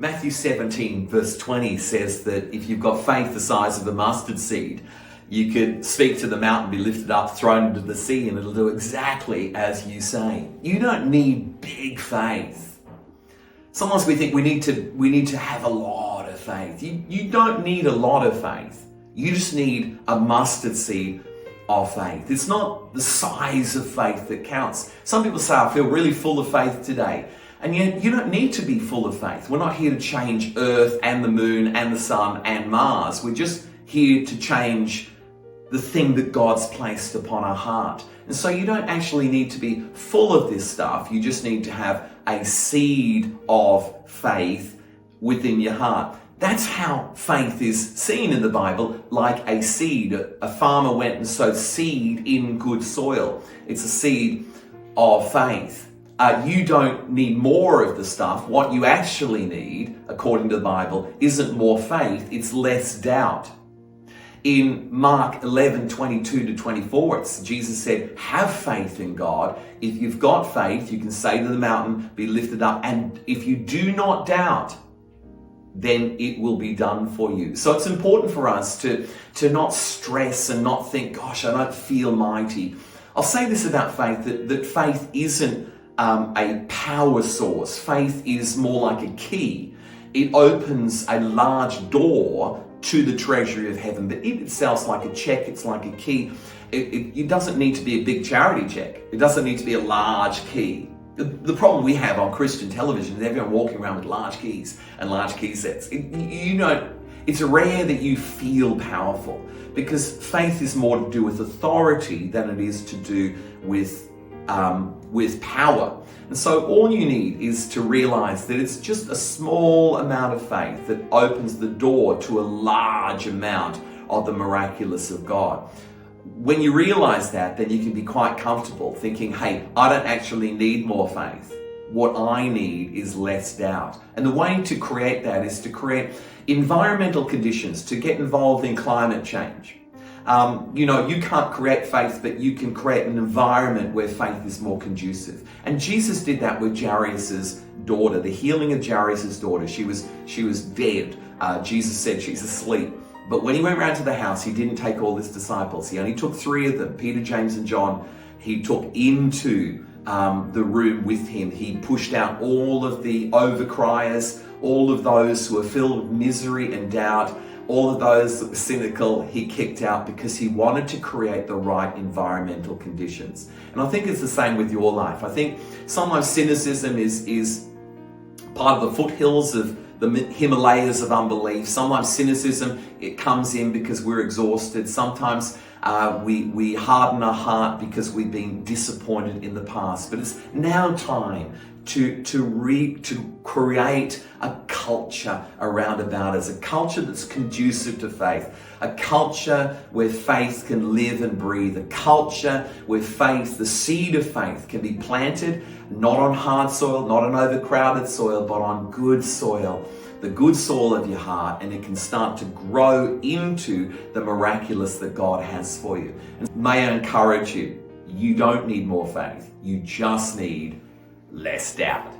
Matthew 17 verse 20 says that if you've got faith the size of a mustard seed, you could speak to the mountain, be lifted up, thrown into the sea, and it'll do exactly as you say. You don't need big faith. Sometimes we think we need to have a lot of faith. You don't need a lot of faith. You just need a mustard seed of faith. It's not the size of faith that counts. Some people say, I feel really full of faith today. And yet you don't need to be full of faith. We're not here to change Earth and the moon and the sun and Mars. We're just here to change the thing that God's placed upon our heart. And so you don't actually need to be full of this stuff. You just need to have a seed of faith within your heart. That's how faith is seen in the Bible, like a seed. A farmer went and sowed seed in good soil. It's a seed of faith. You don't need more of the stuff. What you actually need, according to the Bible, isn't more faith, it's less doubt. In Mark 11:22-24, Jesus said, have faith in God. If you've got faith, you can say to the mountain, be lifted up. And if you do not doubt, then it will be done for you. So it's important for us to not stress and not think, gosh, I don't feel mighty. I'll say this about faith, that faith isn't a power source. Faith is more like a key. It opens a large door to the treasury of heaven, but it itself's like a check, it's like a key. It doesn't need to be a big charity check. It doesn't need to be a large key. The problem we have on Christian television is everyone walking around with large keys and large key sets. It's rare that you feel powerful, because faith is more to do with authority than it is to do with power. And so all you need is to realize that it's just a small amount of faith that opens the door to a large amount of the miraculous of God. When you realize that, then you can be quite comfortable thinking, hey, I don't actually need more faith. What I need is less doubt. And the way to create that is to create environmental conditions, to get involved in climate change. You can't create faith, but you can create an environment where faith is more conducive. And Jesus did that with Jairus' daughter, the healing of Jairus' daughter. She was dead. Jesus said she's asleep. But when he went around to the house, he didn't take all his disciples. He only took 3 of them, Peter, James, and John. He took into the room with him. He pushed out all of the overcriers, all of those who were filled with misery and doubt, all of those that were cynical. He kicked out because he wanted to create the right environmental conditions. And I think it's the same with your life. I think sometimes cynicism is part of the foothills of the Himalayas of unbelief. Sometimes cynicism, it comes in because we're exhausted. Sometimes we harden our heart because we've been disappointed in the past. But it's now time to create a culture around about us, a culture that's conducive to faith, a culture where faith can live and breathe, a culture where faith, the seed of faith, can be planted not on hard soil, not on overcrowded soil, but on good soil, the good soil of your heart, and it can start to grow into the miraculous that God has for you. And may I encourage you, you don't need more faith, you just need less doubt.